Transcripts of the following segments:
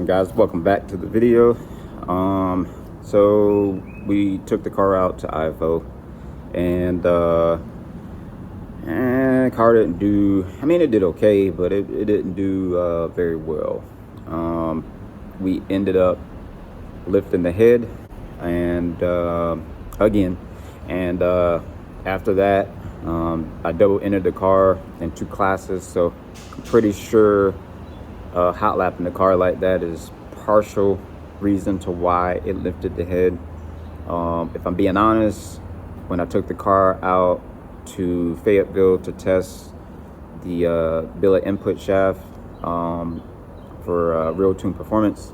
on, guys? Welcome back to the video. So we took the car out to IFO, and the car didn't do, I mean, it did okay, but it didn't do very well. We ended up lifting the head and again, and after that I double entered the car in 2 classes, so I'm pretty sure hot lapping the car like that is partial reason to why it lifted the head. If I'm being honest, when I took the car out to Fayetteville to test the billet input shaft for real tune performance,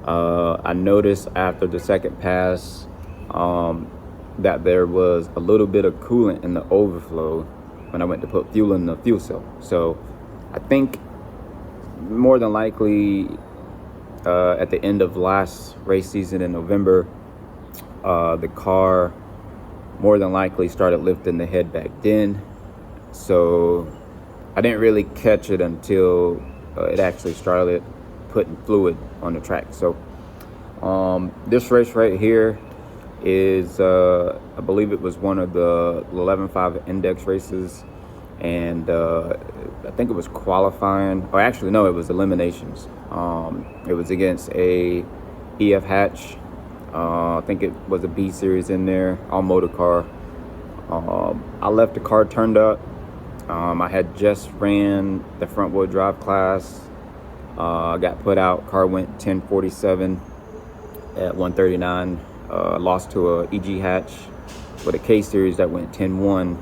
I noticed after the second pass that there was a little bit of coolant in the overflow when I went to put fuel in the fuel cell. So I think more than likely at the end of last race season in November, the car more than likely started lifting the head back then. So I didn't really catch it until it actually started putting fluid on the track. So this race right here is I believe it was one of the 11.5 index races, and I think it was qualifying, or actually no, it was eliminations. It was against a EF hatch. I think it was a B series in there, all motor car. I left the car turned up. I had just ran the front wheel drive class. Got put out, car went 1047 at 139. Lost to a EG hatch with a K series that went 10-1.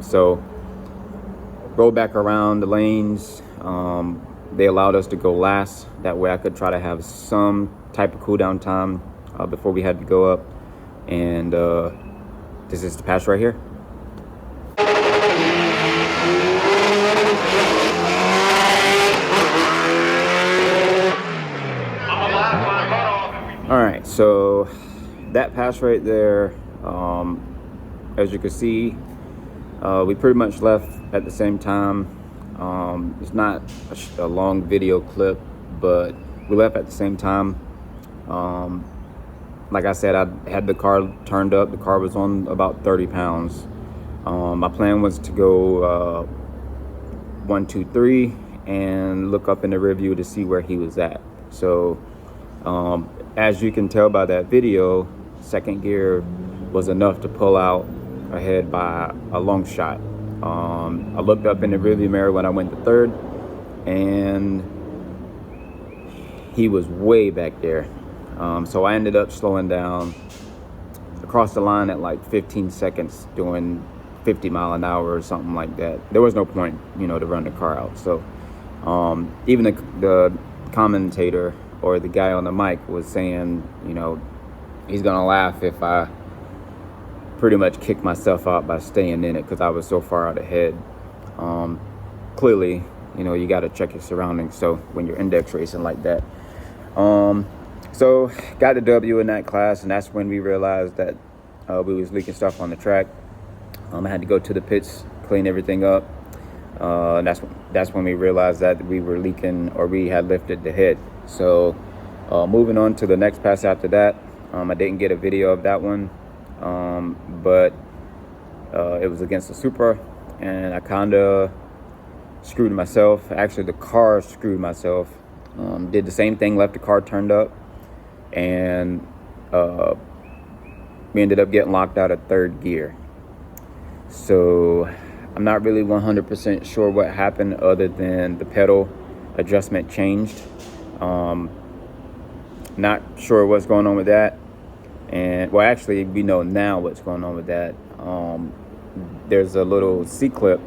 So roll back around the lanes. They allowed us to go last. That way I could try to have some type of cool down time before we had to go up. And this is the pass right here. All right, so that pass right there, as you can see, we pretty much left at the same time. It's not a long video clip, but we left at the same time. Like I said, I had the car turned up. The car was on about 30 pounds. My plan was to go 1, 2, 3 and look up in the rear view to see where he was at. So as you can tell by that video, second gear was enough to pull out ahead by a long shot. I looked up in the rearview mirror when I went to third, and he was way back there. So I ended up slowing down across the line at like 15 seconds doing 50 mile an hour or something like that. There was no point, to run the car out. So even the commentator or the guy on the mic was saying, he's gonna laugh if I pretty much kicked myself out by staying in it because I was so far out ahead. Clearly, you got to check your surroundings. So when you're index racing like that, so got the W in that class, and that's when we realized that we was leaking stuff on the track. I had to go to the pits, clean everything up. And that's when we realized that we were leaking, or we had lifted the head. So moving on to the next pass after that, I didn't get a video of that one. But it was against the Supra, and I kind of screwed myself. Actually, the car screwed myself. Did the same thing, left the car turned up, and we ended up getting locked out of third gear. So I'm not really 100% sure what happened, other than the pedal adjustment changed. Not sure what's going on with that. And well, actually, we know now what's going on with that. There's a little C-clip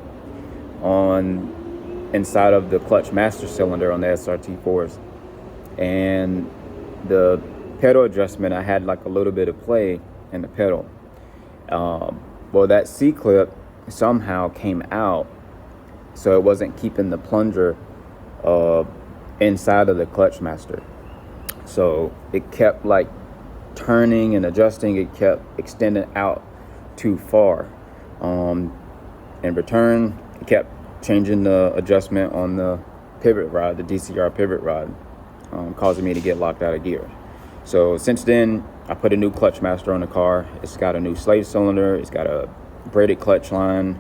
on inside of the clutch master cylinder on the SRT4s, and the pedal adjustment, I had like a little bit of play in the pedal. Well, that C-clip somehow came out, so it wasn't keeping the plunger inside of the clutch master. So it kept like turning and adjusting. It kept extending out too far. In return, it kept changing the adjustment on the pivot rod, the DCR pivot rod, causing me to get locked out of gear. So since then, I put a new clutch master on the car. It's got a new slave cylinder. It's got a braided clutch line.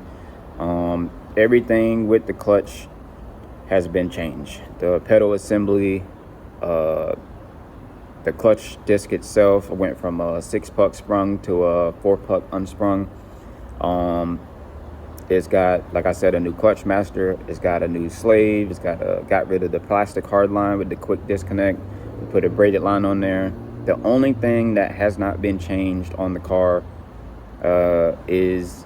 Everything with the clutch has been changed. The pedal assembly, the clutch disc itself went from a 6-puck sprung to a 4-puck unsprung. It's got, like I said, a new clutch master. It's got a new slave. It's got rid of the plastic hard line with the quick disconnect. We put a braided line on there. The only thing that has not been changed on the car is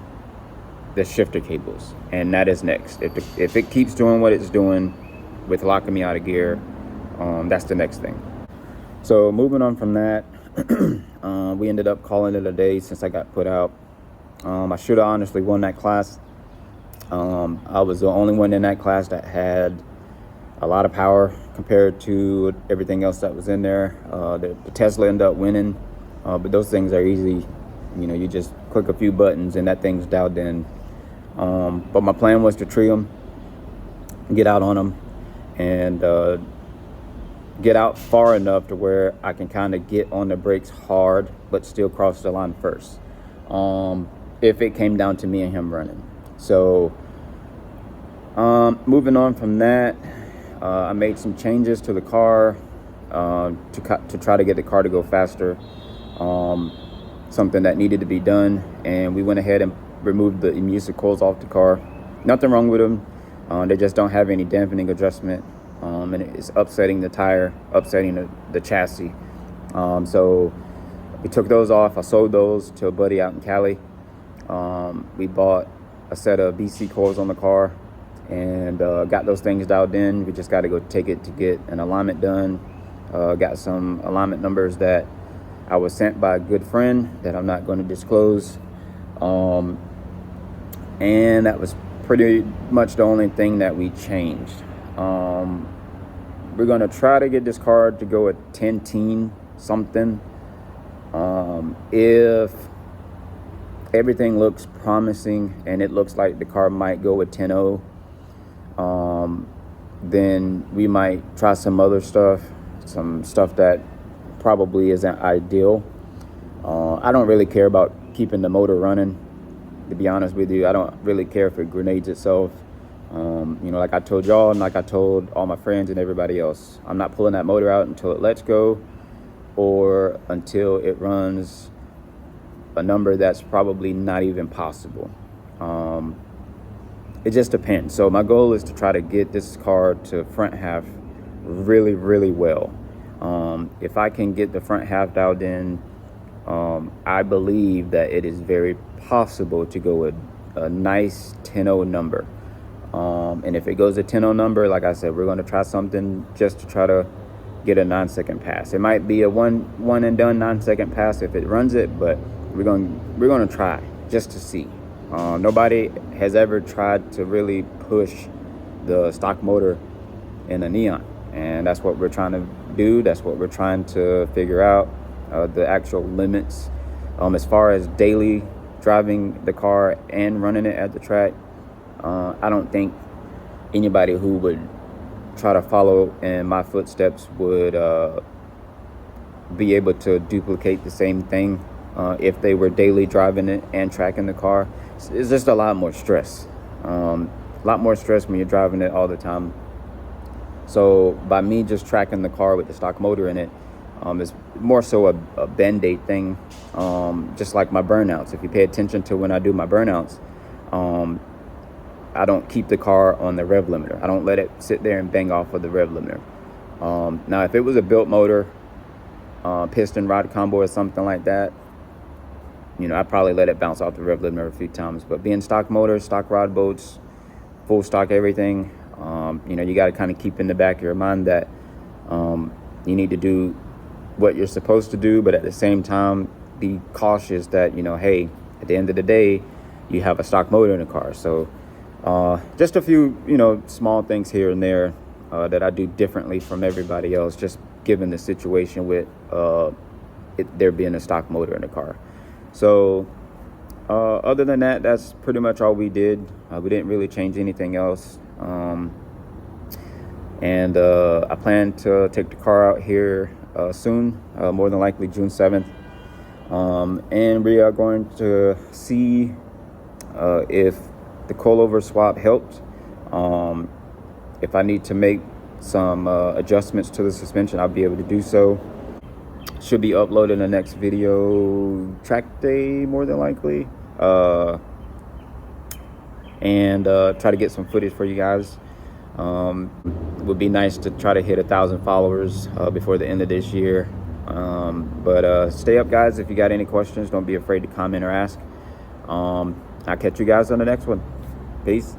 the shifter cables, and that is next. If it keeps doing what it's doing with locking me out of gear, that's the next thing. So moving on from that, we ended up calling it a day since I got put out. I should have honestly won that class. I was the only one in that class that had a lot of power compared to everything else that was in there. The Tesla ended up winning, but those things are easy. You know, you just click a few buttons and that thing's dialed in. But my plan was to tree them, get out on them, and get out far enough to where I can kind of get on the brakes hard, but still cross the line first. If it came down to me and him running. So moving on from that, I made some changes to the car to try to get the car to go faster. Something that needed to be done, and we went ahead and removed the emusive coils off the car. Nothing wrong with them. They just don't have any dampening adjustment, and it's upsetting the tire, upsetting the chassis. So we took those off. I sold those to a buddy out in Cali. We bought a set of BC coils on the car and got those things dialed in. We just got to go take it to get an alignment done. Got some alignment numbers that I was sent by a good friend that I'm not going to disclose. And that was pretty much the only thing that we changed. We're going to try to get this car to go at 10-teen something. If everything looks promising and it looks like the car might go with 10-0, then we might try some other stuff, some stuff that probably isn't ideal. I don't really care about keeping the motor running, to be honest with you. I don't really care if it grenades itself. You know, like I told y'all and like I told all my friends and everybody else, I'm not pulling that motor out until it lets go or until it runs a number that's probably not even possible. It just depends. So my goal is to try to get this car to front half really, really well. If I can get the front half dialed in, I believe that it is very possible to go with a nice 10-0 number. And if it goes a 10-0 number, like I said, we're going to try something just to try to get a 9-second pass. It might be a one and done 9-second pass if it runs it, but we're going to try just to see. Nobody has ever tried to really push the stock motor in a Neon, and that's what we're trying to do. That's what we're trying to figure out, the actual limits. As far as daily driving the car and running it at the track, I don't think anybody who would try to follow in my footsteps would be able to duplicate the same thing if they were daily driving it and tracking the car. It's just a lot more stress. A lot more stress when you're driving it all the time. So by me just tracking the car with the stock motor in it, it's more so a band-aid thing, just like my burnouts. If you pay attention to when I do my burnouts, I don't keep the car on the rev limiter. I don't let it sit there and bang off of the rev limiter. Now, if it was a built motor piston rod combo or something like that, you know, I probably let it bounce off the rev limiter a few times. But being stock motor, stock rod bolts, full stock everything, you know, you got to kind of keep in the back of your mind that you need to do what you're supposed to do, but at the same time be cautious that, you know, hey, at the end of the day, you have a stock motor in the car. So just a few, you know, small things here and there that I do differently from everybody else, just given the situation with there being a stock motor in the car. So other than that, that's pretty much all we did. We didn't really change anything else. And I plan to take the car out here soon, more than likely June 7th. And we are going to see if the coilover swap helped. If I need to make some adjustments to the suspension, I'll be able to do so. Should be uploading the next video track day, more than likely. And try to get some footage for you guys. It would be nice to try to hit 1,000 followers before the end of this year. But stay up, guys. If you got any questions, don't be afraid to comment or ask. I'll catch you guys on the next one. Peace.